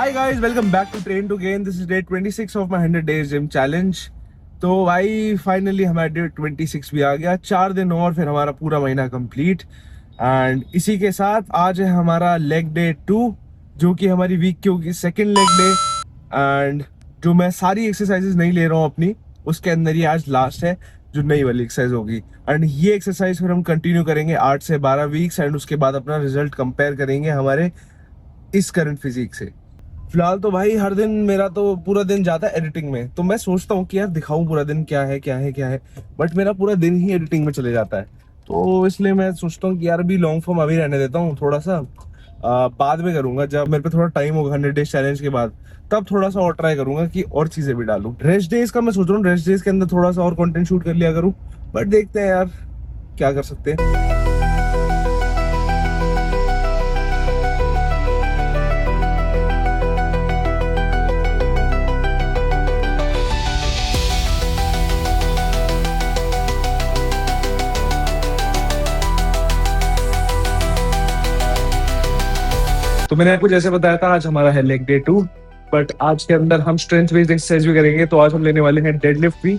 Hi guys, welcome back to train to gain. This is day 26 of my 100 days gym challenge. तो भाई finally हमारा day 26 भी आ गया। 4 दिन और फिर हमारा पूरा महीना कंप्लीट। एंड इसी के साथ आज है हमारा लेग डे 2, जो कि हमारी वीक की होगी सेकेंड लेग डे। एंड जो मैं सारी एक्सरसाइजेज नहीं ले रहा हूँ अपनी, उसके अंदर ये आज लास्ट है जो नई वाली एक्सरसाइज होगी। एंड ये एक्सरसाइज फिर हम कंटिन्यू करेंगे 8 से 12 वीक्स। एंड उसके बाद अपना रिजल्ट कंपेयर करेंगे हमारे इस करंट फिजिक से। फिलहाल तो भाई हर दिन मेरा तो पूरा दिन जाता है एडिटिंग में। तो मैं सोचता हूँ कि यार दिखाऊं पूरा दिन क्या है क्या है क्या है, बट मेरा पूरा दिन ही एडिटिंग में चले जाता है। तो इसलिए मैं सोचता हूँ कि यार अभी लॉन्ग फॉर्म अभी रहने देता हूँ, थोड़ा सा बाद में करूंगा जब मेरे पे थोड़ा टाइम होगा 100 डेज चैलेंज के बाद। तब थोड़ा सा और ट्राई करूंगा कि और चीजें भी डालूं। रेस्ट डेज का मैं सोच रहा हूँ रेस्ट डेज के अंदर थोड़ा सा और कंटेंट शूट कर लिया करूँ, बट देखते हैं यार क्या कर सकते हैं। तो मैंने आपको जैसे बताया था आज हमारा है लेग डे 2, बट आज के अंदर हम स्ट्रेंथ बेस्ड एक्सरसाइज भी करेंगे। तो आज हम लेने वाले हैं डेडलिफ्ट भी।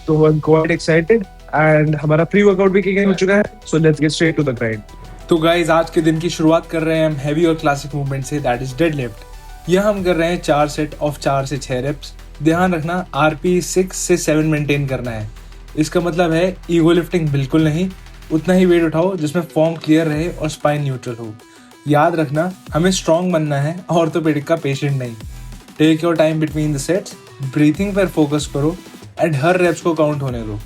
तो I am quite excited and हमारा प्री वर्कआउट भी किक इन हो चुका है। So let's get straight to the grind. तो गाइस आज के दिन की शुरुआत कर रहे हैं हम हैवी और क्लासिक मूवमेंट से, दैट इज डेडलिफ्ट। यह हम कर रहे हैं 4 सेट ऑफ 4 से 6 रेप्स। ध्यान रखना आरपी 6 से 7 मेंटेन करना है। इसका मतलब है ईगो लिफ्टिंग बिल्कुल नहीं, उतना ही वेट उठाओ जिसमें फॉर्म क्लियर रहे और स्पाइन न्यूट्रल हो। याद रखना हमें स्ट्रॉन्ग बनना है, ऑर्थोपेडिक का पेशेंट नहीं। Take your time between the sets, breathing पर फोकस करो एंड हर रेप्स को काउंट होने दो।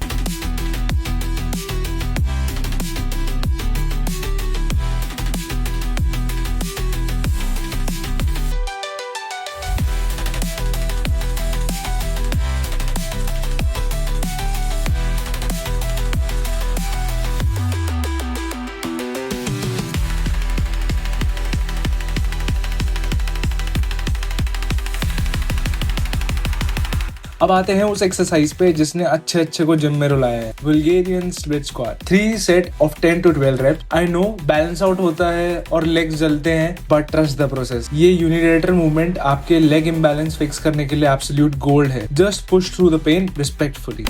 अब आते हैं उस एक्सरसाइज पे जिसने अच्छे को जिम में रुलाया है, Bulgarian split squat. 3 set of 10 to 12 reps. I know balance out होता है और लेग्स जलते हैं, बट ट्रस्ट द प्रोसेस। ये यूनिलेटरल मूवमेंट आपके लेग इम्बैलेंस फिक्स करने के लिए एब्सोल्यूट गोल्ड है। Just push through the pain respectfully.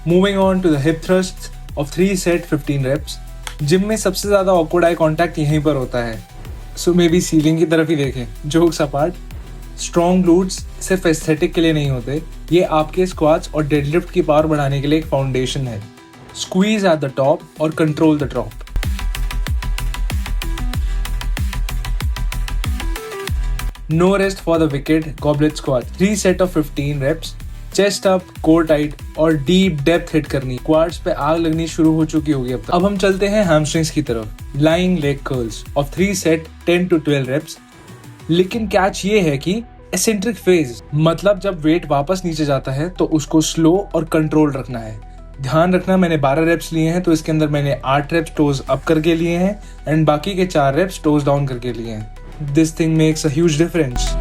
Moving on to the hip thrust of 3 set 15 reps. Gym में सबसे ज्यादा ऑकवर्ड आई कांटेक्ट यहीं पर होता है, सो मे बी सीलिंग की तरफ ही देखें। जोक्स अपार्ट, स्ट्रॉन्ग ग्लूट्स सिर्फ एस्थेटिक के लिए नहीं होते, ये आपके स्क्वाट्स और डेडलिफ्ट की पावर बढ़ाने के लिए एक फाउंडेशन है। स्क्वीज एट द टॉप और control the drop. No rest for the wicked goblet squat. 3 set of 15 reps. Chest up, core tight और डीप डेप्थ हिट करनी। क्वाड्स पे आग लगनी शुरू हो चुकी होगी अब तक। अब हम चलते हैं हैमस्ट्रिंग्स की तरफ। Lying leg curls of 3 set 10 to 12 reps. लेकिन कैच ये है कि एसेंट्रिक फेज, मतलब जब वेट वापस नीचे जाता है तो उसको स्लो और कंट्रोल रखना है। ध्यान रखना मैंने 12 रेप्स लिए हैं, तो इसके अंदर मैंने 8 रेप्स टोज अप करके लिए हैं एंड बाकी के 4 रेप्स टोज डाउन करके लिए हैं। This thing makes a huge difference.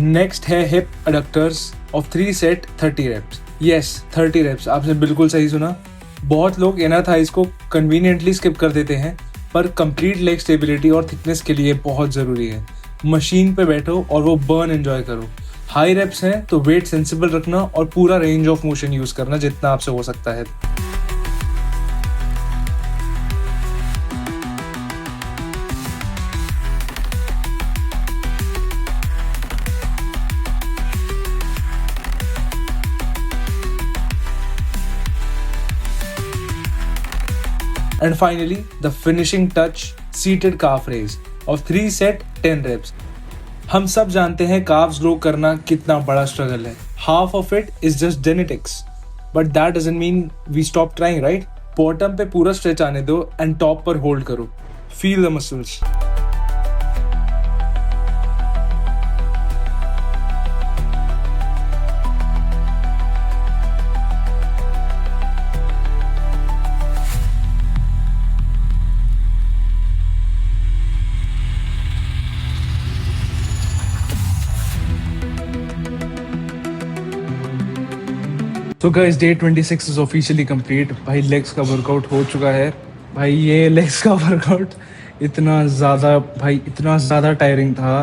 Next है hip adductors of 3 set 30 reps. Yes 30 reps, आपने बिल्कुल सही सुना। बहुत लोग इनर थाइज को कन्वीनियंटली स्किप कर देते हैं, पर कंप्लीट लेग स्टेबिलिटी और थिकनेस के लिए बहुत जरूरी है। मशीन पे बैठो और वो बर्न एंजॉय करो। हाई रेप्स हैं तो वेट सेंसिबल रखना और पूरा रेंज ऑफ मोशन यूज करना जितना आपसे हो सकता है। And finally, the finishing touch, seated calf raise of 3 set 10 reps. हम सब जानते हैं calves grow करना कितना बड़ा struggle है. Half of it is just genetics, but that doesn't mean we stop trying, right? Bottom पे पूरा stretch आने दो and top पर hold करो. Feel the muscles. So guys day 26 is officially complete. भाई लेग्स का वर्कआउट हो चुका है। भाई ये लेग्स का वर्कआउट इतना ज़्यादा टायरिंग था,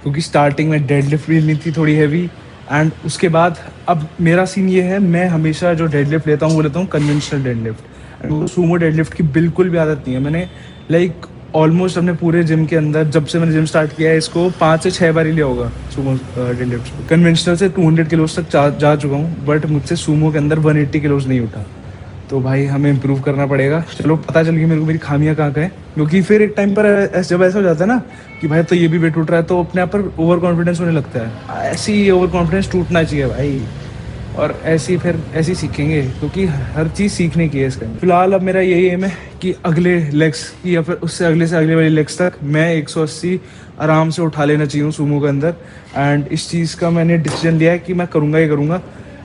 क्योंकि स्टार्टिंग में डेडलिफ्ट भी ली थी थोड़ी हैवी, एंड उसके बाद अब मेरा सीन ये है, मैं हमेशा जो डेडलिफ्ट लेता हूँ वो लेता हूँ कन्वेंशनल डेडलिफ्ट। एंड वो सूमो डेडलिफ्ट की बिल्कुल भी आदत नहीं है। मैंने लाइक ऑलमोस्ट अपने पूरे जिम के अंदर, जब से मैंने जिम स्टार्ट किया है, इसको 5 से 6 बार ही लिया होगा सूमो डेडलिफ्ट। कन्वेंशनल से 200 किलोज तक जा चुका हूँ, बट मुझसे सूमो के अंदर 180 किलोज नहीं उठा। तो भाई हमें इम्प्रूव करना पड़ेगा। चलो पता चल गई मेरे को मेरी खामियां कहाँ है, क्योंकि फिर एक टाइम पर जब ऐसा हो जाता है ना कि भाई तो ये भी वेट उठ रहा है, तो अपने आप पर ओवर कॉन्फिडेंस होने लगता है। ऐसी ओवर कॉन्फिडेंस टूटना चाहिए भाई, और ऐसी सीखेंगे, क्योंकि हर चीज़ सीखने की है इसका। फिलहाल अब मेरा यही एम है कि अगले लेग्स की या फिर उससे अगले से अगले वाली लेग्स तक मैं 180 आराम से उठा लेना चाहिए सूमो के अंदर। एंड इस चीज़ का मैंने डिसीजन लिया है कि मैं करूँगा ही करूँगा।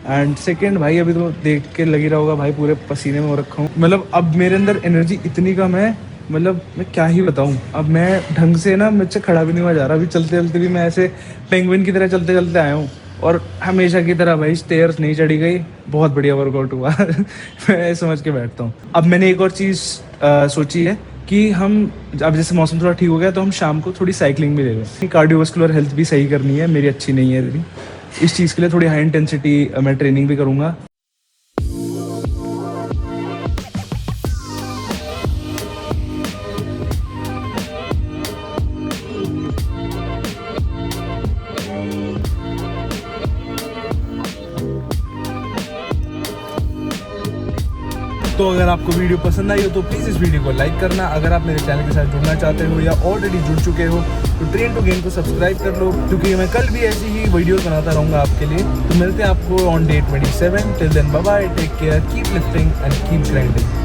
एंड सेकेंड भाई, अभी तो देख के लग ही रहा होगा भाई पूरे पसीने में हो रखा हूँ। मतलब अब मेरे अंदर एनर्जी इतनी कम है, मतलब मैं क्या ही बताऊँ। अब मैं ढंग से ना मुझसे खड़ा भी नहीं हुआ जा रहा। अभी चलते चलते भी मैं ऐसे पेंगुइन की तरह चलते चलते आया हूँ, और हमेशा की तरह भाई स्टेयर्स नहीं चढ़ी गई। बहुत बढ़िया वर्कआउट हुआ मैं समझ के बैठता हूँ। अब मैंने एक और चीज़ सोची है कि हम अब जैसे मौसम थोड़ा ठीक हो गया, तो हम शाम को थोड़ी साइकिलिंग भी ले लें। कार्डियोवास्कुलर हेल्थ भी सही करनी है, मेरी अच्छी नहीं है इतनी। इस चीज़ के लिए थोड़ी हाई इंटेंसिटी मैं ट्रेनिंग भी करूँगा। तो अगर आपको वीडियो पसंद आई हो तो प्लीज़ इस वीडियो को लाइक करना। अगर आप मेरे चैनल के साथ जुड़ना चाहते हो या ऑलरेडी जुड़ चुके हो तो ट्रेन टू गेन को सब्सक्राइब कर लो, क्योंकि मैं कल भी ऐसी ही वीडियोस बनाता रहूँगा आपके लिए। तो मिलते हैं आपको on day 27। Till then bye bye, take care, keep lifting and keep grinding.